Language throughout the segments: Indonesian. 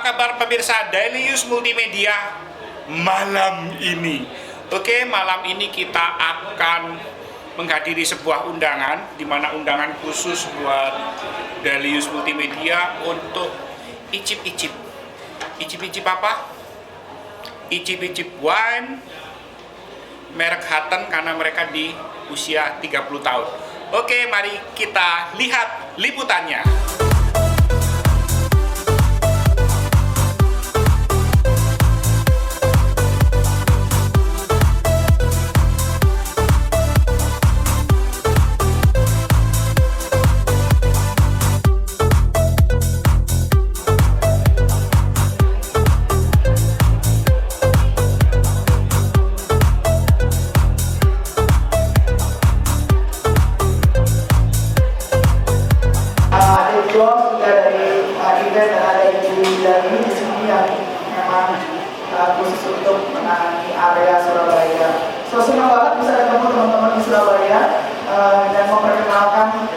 kabar pemirsa Daily News Multimedia malam ini? Oke, malam ini kita akan menghadiri sebuah undangan, di mana undangan khusus buat Daily News Multimedia untuk icip-icip. Icip-icip apa? Icip-icip wine merek Hutton karena mereka di usia 30 tahun. Oke, mari kita lihat liputannya. Juga dari event dan ada ibu dari di sini yang memang khusus untuk menangani area Surabaya. So senang banget bisa ketemu teman-teman di Surabaya dan memperkenalkan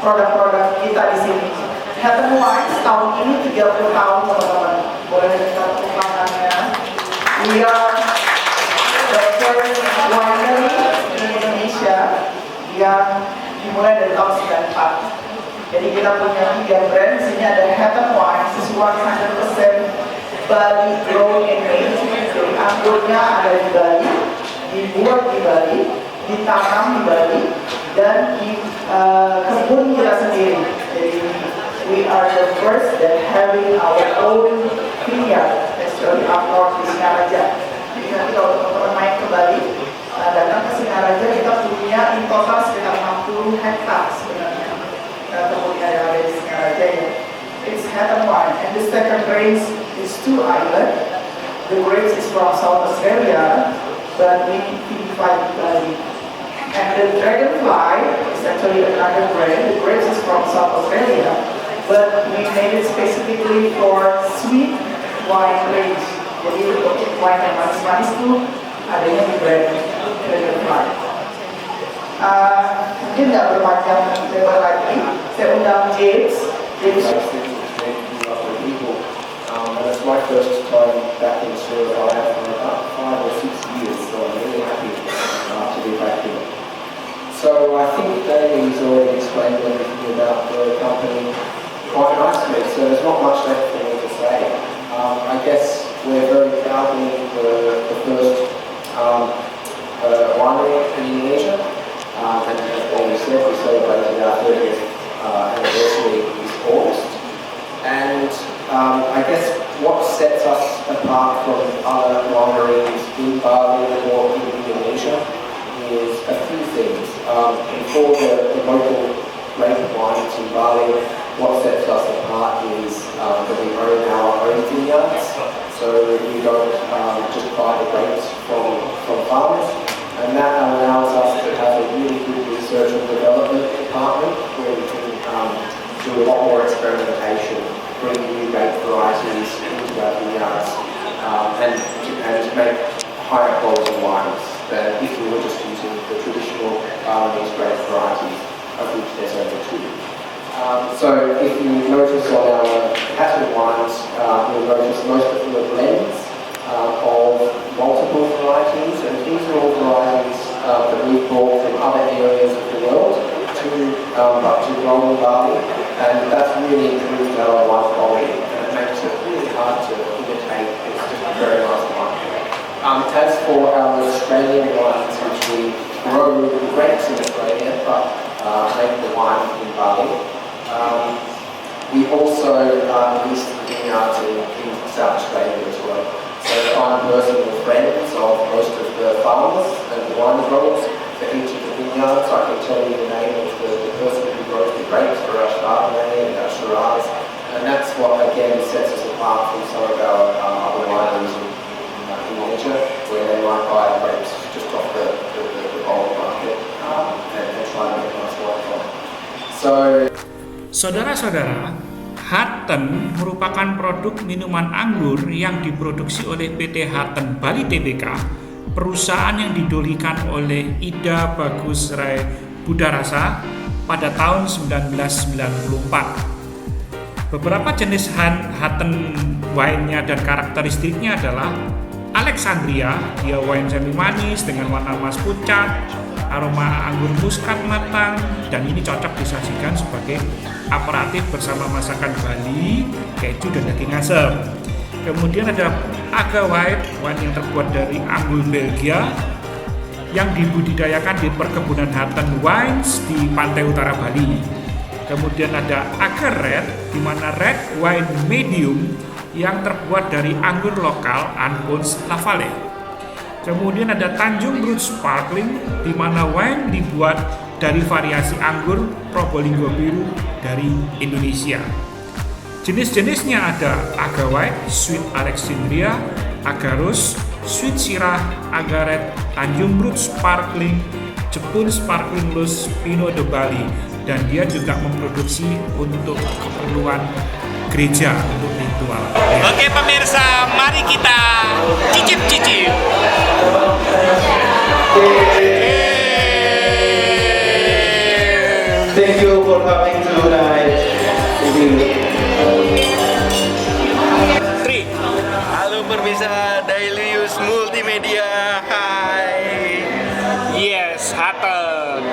produk-produk kita di sini. Hutton Wines tahun ini 30 tahun teman-teman. Boleh kita tepuk tangannya. We are the first winery di Indonesia yang dimulai dari tahun 94. Jadi kita punya 3 brand. Di sini ada Hutton Wines, this is 100% Bali grown and made. Jadi anggurnya ada di Bali, dibuat di Bali, ditanam di Bali, dan di kebun kita sendiri. Jadi we are the first that having our own vineyard, especially up north di Singaraja. Jadi nanti kalau teman-teman main ke Bali, datang ke Singaraja, kita punya in total sekitar 60 hektar sebenarnya. It's Hutton Wine, and the second grapes is 2 Island. The grapes is from South Australia, but we vinified in Bali. And the Dragonfly is actually another brand. The grapes is from South Australia, but we made it specifically for sweet wine range. Jadi untuk wine yang manis-manis itu adanya di brand Dragonfly. Mungkin nggak berpanjang lebar lagi, saya undang James. And it's my first time back in Australia for about 5 or 6 years, so I'm really happy to be back here. So I think Daly's already explained everything about the company quite nicely, so there's not much left for me to say. I guess we're very proudly the first winery in Indonesia. And as Bobby said, we celebrated our 30th anniversary this August. And I guess what sets us apart from other wineries in Bali or in Indonesia is a few things. For the local grape wines in Bali, what sets us apart is that we own our own vineyards. So we don't just buy the grapes from farmers. And that allows us to have a really good research and development department where we can do a lot more experimentation, bring new grape varieties into our vineyards, and make higher quality wines than if we were just using the traditional Balinese grape varieties, of which there's over 2. So if you notice on our Hutton wines, you'll notice most of them are blends of multiple varieties, and these are all varieties that we've brought from other areas of the world to grow in Bali, and that's really improved our wine quality, and it makes it really hard to imitate. It's just a very nice wine. As for our Australian wines, which we grow the grapes in Australia, but make the wine in Bali, we also lease the vineyards in South Australia as well. So I'm personal friends of most of the farmers and the wine growers for each of the vineyards. I can tell you the name of the person who grows the grapes for our Chardonnay and our Shiraz, and that's what again sets us apart from some of our other wineries in Indonesia, where they might buy the grapes just off the bulk market and try to make a nice wine from it. So, Saudara-saudara, Hutton merupakan produk minuman anggur yang diproduksi oleh PT Hutton Bali Tbk, perusahaan yang didirikan oleh Ida Bagus Rai Budarasa pada tahun 1994. Beberapa jenis Hutton wine-nya dan karakteristiknya adalah Alexandria, dia wine semi manis dengan warna emas pucat, aroma anggur muskat matang, dan ini cocok disajikan sebagai aperatif bersama masakan Bali, keju dan daging asem. Kemudian ada Aga White, wine yang terbuat dari anggur Belgia yang dibudidayakan di perkebunan Hutton Wines di pantai utara Bali. Kemudian ada Aga Red, di mana red wine medium yang terbuat dari anggur lokal Anpons La Vallée. Kemudian ada Tanjung Brut Sparkling, di mana wine dibuat dari variasi anggur Probolinggo biru dari Indonesia. Jenis-jenisnya ada Aga White, Sweet Alexandria, Aga Rose, Sweet Syrah, Aga Red, Tanjung Brut Sparkling, Jepun Sparkling Rose, Pinot de Bali, dan dia juga memproduksi untuk keperluan gereja untuk ritual. Oke pemirsa, mari kita cicip-cicip. Thank you for coming tonight. Halo pemirsa Daily Use Multimedia. Hai. Yes, Hutton.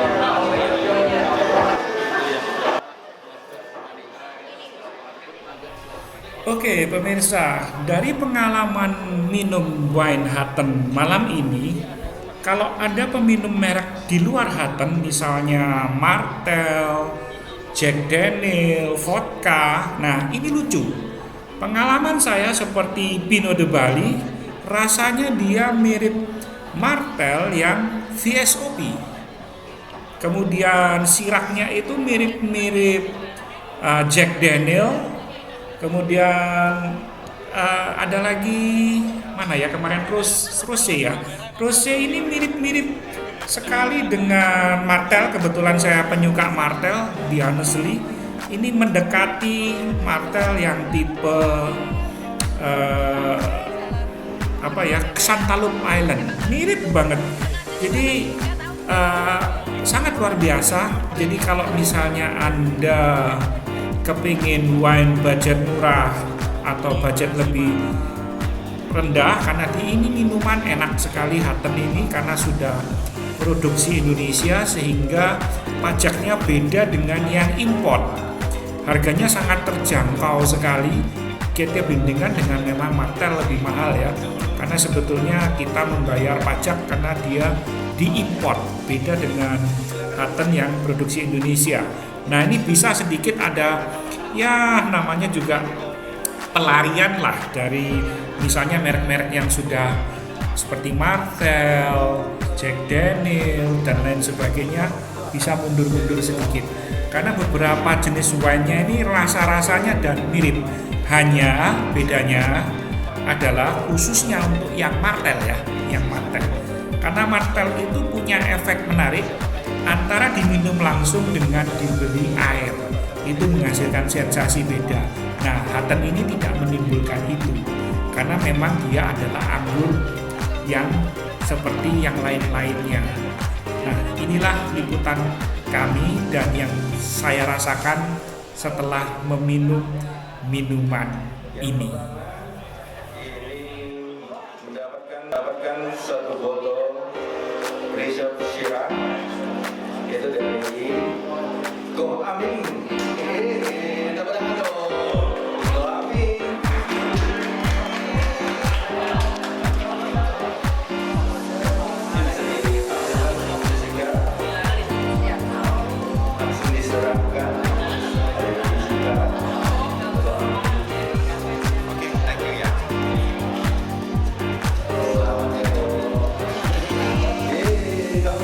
Oke pemirsa, dari pengalaman minum wine Hutton malam ini, kalau ada peminum merek di luar Hutton, misalnya Martell, Jack Daniel, vodka, nah ini lucu. Pengalaman saya seperti Pinot de Bali, rasanya dia mirip Martell yang VSOP. Kemudian sirahnya itu mirip-mirip Jack Daniel. Kemudian ada lagi mana ya kemarin Rose ya. Rose ini mirip-mirip sekali dengan Martell. Kebetulan saya penyuka Martell, be honestly. Ini mendekati Martell yang tipe Cantaloupe Island. Mirip banget. Jadi sangat luar biasa. Jadi kalau misalnya Anda kepingin wine budget murah atau budget lebih rendah, karena ini minuman enak sekali Hutton ini karena sudah produksi Indonesia sehingga pajaknya beda dengan yang import. Harganya sangat terjangkau sekali. Kita bandingkan dengan memang Martell lebih mahal ya, karena sebetulnya kita membayar pajak karena dia diimport, beda dengan Hutton yang produksi Indonesia. Nah ini bisa sedikit ada ya namanya juga pelarian lah dari misalnya merek-merek yang sudah seperti Martell, Jack Daniel dan lain sebagainya bisa mundur-mundur sedikit karena beberapa jenis wine-nya ini rasa-rasanya dan mirip, hanya bedanya adalah khususnya untuk yang Martell ya, yang Martell karena Martell itu punya efek menarik antara diminum langsung dengan diberi air, itu menghasilkan sensasi beda. Nah, Hutton ini tidak menimbulkan itu karena memang dia adalah anggur yang seperti yang lain-lainnya. Nah, inilah liputan kami dan yang saya rasakan setelah meminum minuman ini. Mendapatkan satu botol Reserve Syrah itu dari Go Amin. Tepuk tangan dong. Go Amin. Langsung diserahkan dari kita. Oke, thank you ya. Selamat ya. Kamu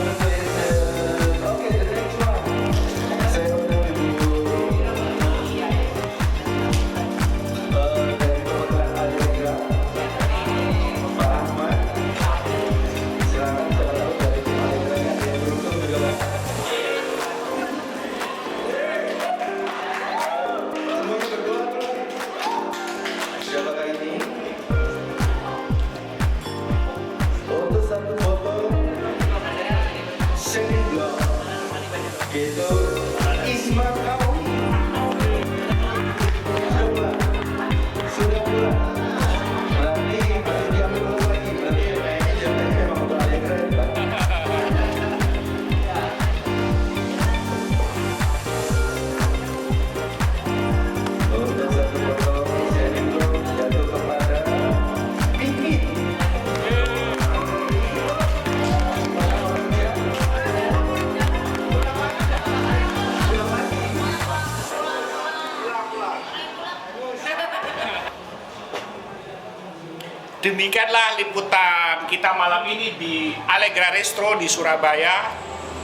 demikianlah liputan kita malam ini di Allegra Restro di Surabaya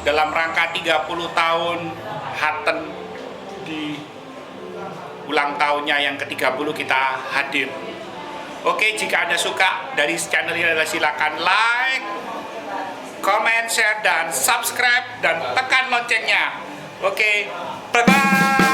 dalam rangka 30 tahun Hutton di ulang tahunnya yang ke-30 kita hadir. Oke, jika Anda suka dari channel ini adalah silakan like, comment, share, dan subscribe dan tekan loncengnya. Oke, bye-bye.